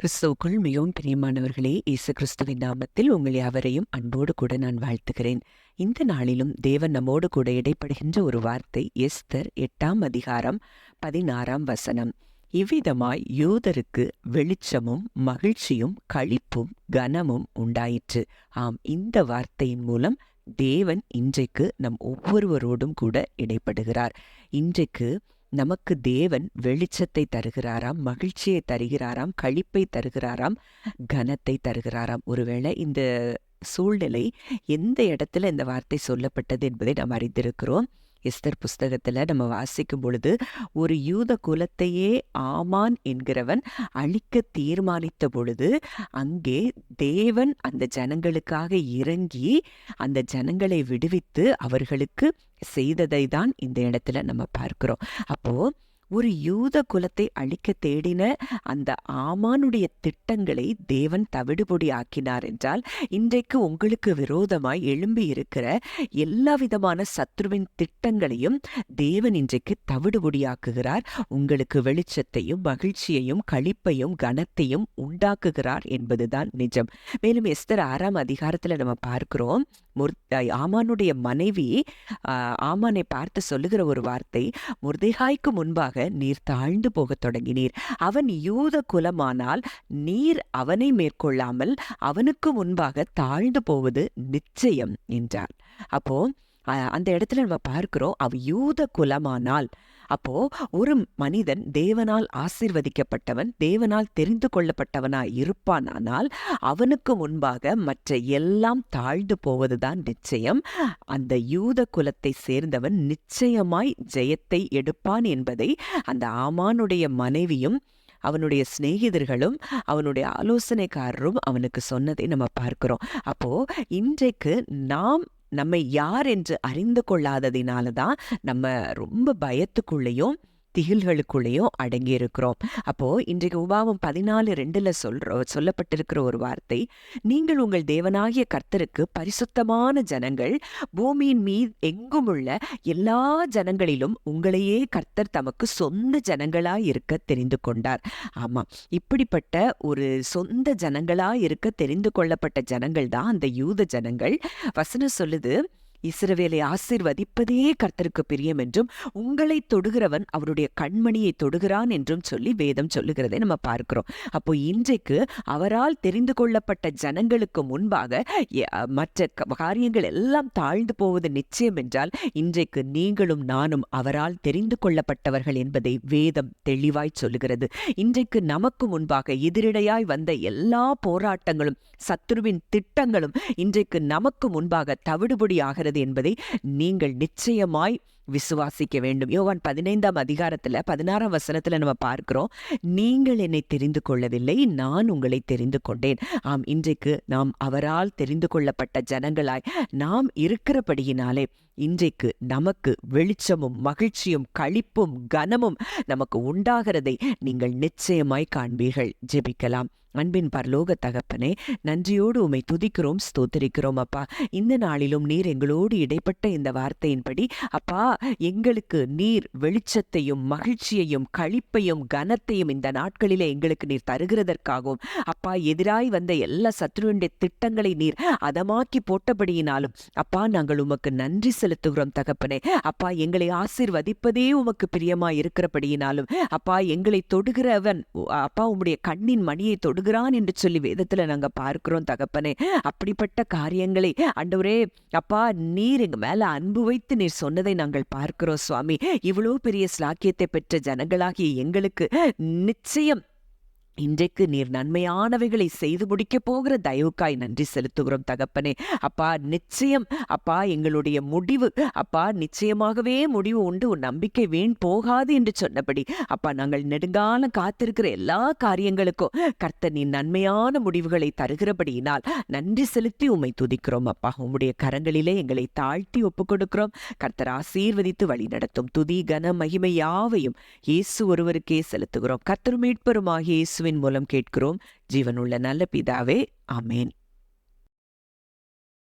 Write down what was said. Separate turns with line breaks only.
கிறிஸ்துவுக்குள் மிகவும் பிரியமானவர்களே, இயேசு கிறிஸ்துவின் நாமத்தில் உங்கள் யாவரையும் அன்போடு கூட நான் வாழ்த்துகிறேன். இந்த நாளிலும் தேவன் நம்மோடு கூட இடைப்படுகின்ற ஒரு வார்த்தை எஸ்தர் 8ஆம் அதிகாரம் 16ஆம் வசனம். இவ்விதமாய் யூதருக்கு வெளிச்சமும் மகிழ்ச்சியும் களிப்பும் கனமும் உண்டாயிற்று. ஆம், இந்த வார்த்தையின் மூலம் தேவன் இன்றைக்கு நம் ஒவ்வொருவரோடும் கூட இடைப்படுகிறார். இன்றைக்கு நமக்கு தேவன் வெளிச்சத்தை தருகிறாராம், மகிழ்ச்சியை தருகிறாராம், களிப்பை தருகிறாராம், கனத்தை தருகிறாராம். ஒருவேளை இந்த சூழ்நிலை எந்த இடத்துல இந்த வார்த்தை சொல்லப்பட்டது என்பதை நாம் அறிந்திருக்கிறோம். எஸ்தர் புஸ்தகத்துல நம்ம வாசிக்கும் பொழுது, ஒரு யூத குலத்தையே ஆமான் என்கிறவன் அழிக்க தீர்மானித்த பொழுது அங்கே தேவன் அந்த ஜனங்களுக்காக இறங்கி அந்த ஜனங்களை விடுவித்து அவர்களுக்கு செய்ததை தான் இந்த இடத்துல நம்ம பார்க்கிறோம். அப்போ ஒரு யூத குலத்தை அழிக்க தேடின அந்த ஆமானுடைய திட்டங்களை தேவன் தவிடுபொடி ஆக்கினார் என்றால், இன்றைக்கு உங்களுக்கு விரோதமாய் எழும்பி இருக்கிற எல்லா விதமான சத்ருவின் திட்டங்களையும் தேவன் இன்றைக்கு தவிடுபொடியாக்குகிறார். உங்களுக்கு வெளிச்சத்தையும் மகிழ்ச்சியையும் களிப்பையும் கனத்தையும் உண்டாக்குகிறார் என்பதுதான் நிஜம். மேலும் எஸ்தர் 6ஆம் அதிகாரத்துல நம்ம பார்க்கிறோம், ஆமானுடைய மனைவி ஆமானை பார்த்து சொல்லுகிற ஒரு வார்த்தை, மொர்தெகாய்க்கு முன்பாக நீர் தாழ்ந்து போகத் தொடங்கினீர். அவன் யூத குலமானால் நீர் அவனை மேற்கொள்ளாமல் அவனுக்கு முன்பாக தாழ்ந்து போவது நிச்சயம் என்றார். அப்போ அந்த இடத்துல நம்ம பார்க்கிறோம், அவ யூத குலமானால், அப்போ ஒரு மனிதன் தேவனால் ஆசீர்வதிக்கப்பட்டவன், தேவனால் தெரிந்து கொள்ளப்பட்டவனாய் இருப்பானால் அவனுக்கு முன்பாக மற்ற எல்லாம் தாழ்ந்து போவதுதான் நிச்சயம். அந்த யூத குலத்தை சேர்ந்தவன் நிச்சயமாய் ஜெயத்தை எடுப்பான் என்பதை அந்த ஆமானுடைய மனைவியும் அவனுடைய சிநேகிதர்களும் அவனுடைய ஆலோசனைக்காரரும் அவனுக்கு சொன்னதை நம்ம பார்க்கிறோம். அப்போ இன்றைக்கு நாம் நம்மை யார் என்று அறிந்து கொள்ளாததினால தான் நம்ம ரொம்ப பயத்துக்குள்ளேயும் திகில்களுக்குள்ளேயும் அடங்கி இருக்கிறோம். அப்போ இன்றைக்கு உபாகம் 14:2 சொல்லப்பட்டிருக்கிற ஒரு வார்த்தை, நீங்கள் உங்கள் தேவனாகிய கர்த்தருக்கு பரிசுத்தமான ஜனங்கள், பூமியின் மீது எங்கும் உள்ள எல்லா ஜனங்களிலும் உங்களையே கர்த்தர் தமக்கு சொந்த ஜனங்களாய் இருக்க தெரிந்து கொண்டார். ஆமா, இப்படிப்பட்ட ஒரு சொந்த ஜனங்களாய் இருக்க தெரிந்து கொள்ளப்பட்ட ஜனங்கள் தான் அந்த யூத ஜனங்கள். வசனம் சொல்லுது, இஸ்ரவேலை ஆசீர்வதிப்பதே கர்த்தருக்கு பிரியம் என்றும் உங்களை தொடுகிறவன் அவருடைய கண்மணியை தொடுகிறான் என்றும் சொல்லி வேதம் சொல்லுகிறதை நம்ம பார்க்கிறோம். அப்போ இன்றைக்கு அவரால் தெரிந்து கொள்ளப்பட்ட ஜனங்களுக்கு முன்பாக மற்ற காரியங்கள் எல்லாம் தாழ்ந்து போவது நிச்சயம் என்றால், இன்றைக்கு நீங்களும் நானும் அவரால் தெரிந்து கொள்ளப்பட்டவர்கள் என்பதை வேதம் தெளிவாய் சொல்லுகிறது. இன்றைக்கு நமக்கு முன்பாக எதிரிடையாய் வந்த எல்லா போராட்டங்களும் சத்துருவின் திட்டங்களும் இன்றைக்கு நமக்கு முன்பாக தவிடுபொடி ஆகிறது என்பதை நீங்கள் நிச்சயமாய் விசுவாசிக்க வேண்டும். யோவான் 15ஆம் அதிகாரத்துல 16ஆம் வசனத்துல நம்ம பார்க்கிறோம், நீங்கள் என்னை தெரிந்து கொள்ளவில்லை, நான் உங்களை தெரிந்து கொண்டேன். ஆம், இன்றைக்கு நாம் அவரால் தெரிந்து கொள்ளப்பட்ட ஜனங்களாய் நாம் இருக்கிறபடியினாலே இன்றைக்கு நமக்கு வெளிச்சமும் மகிழ்ச்சியும் களிப்பும் கனமும் நமக்கு உண்டாகிறதை நீங்கள் நிச்சயமாய் காண்பீர்கள். ஜெபிக்கலாம். அன்பின் பரலோக தகப்பனே, நன்றியோடு உம்மை துதிக்கிறோம், ஸ்தோத்திரிக்கிறோம். அப்பா, இந்த நாளிலும் நீர் எங்களோடு இடைப்பட்ட இந்த வார்த்தையின்படி அப்பா, எங்களுக்கு நீர் வெளிச்சத்தையும் மகிழ்ச்சியையும் களிப்பையும் கனத்தையும் இந்த நாட்களிலே எங்களுக்கு நீர் தருகிறதற்காகவும், அப்பா, எதிராய் வந்த எல்லா சத்ருவினுடைய திட்டங்களை நீர் அதமாக்கி போட்டபடியினாலும் அப்பா, நாங்கள் உமக்கு நன்றி செலுத்துகிறோம் தகப்பனே. அப்பா, எங்களை ஆசீர்வதிப்பதே உமக்கு பிரியமாய் இருக்கிறபடியினாலும் அப்பா, எங்களை தொடுகிறவன் அப்பா உம்முடைய கண்ணின் மணியை தொடுகிறான் என்று சொல்லி வேதத்துல நாங்க பார்க்கிறோம் தகப்பனே. அப்படிப்பட்ட காரியங்களை ஆண்டவரே அப்பா, நீர் எங்க மேல அன்பு வைத்து நீர் சொன்னதை நாங்கள் பார்க்கிறோம் சுவாமி. இவ்வளவு பெரிய ஸ்லாக்கியத்தை பெற்ற ஜனங்களாகிய எங்களுக்கு நிச்சயம் இன்றைக்கு நீர் நன்மையானவைகளை செய்து முடிக்க போகிற தயவுக்காய் நன்றி செலுத்துகிறோம் தகப்பனே. அப்பா, நிச்சயம் அப்பா எங்களுடைய முடிவு அப்பா நிச்சயமாகவே முடிவு உண்டு, உன் நம்பிக்கை வீண் போகாது என்று சொன்னபடி அப்பா, நாங்கள் நெடுங்காலம் காத்திருக்கிற எல்லா காரியங்களுக்கும் கர்த்தர் நீ நன்மையான முடிவுகளை தருகிறபடியினால் நன்றி செலுத்தி உம்மை துதிக்கிறோம். அப்பா, உம்முடைய கரங்களிலே எங்களை தாழ்த்தி ஒப்புக் கொடுக்கிறோம். கர்த்தர் ஆசீர்வதித்து வழி நடத்தும். துதி கன மகிமை யாவையும் இயேசு ஒருவருக்கே செலுத்துகிறோம். கர்த்தர் மீட்பெருமாகிய இயேசுவின் மூலம் கேட்கிறோம், ஜீவனுள்ள நல்ல பிதாவே, ஆமேன்.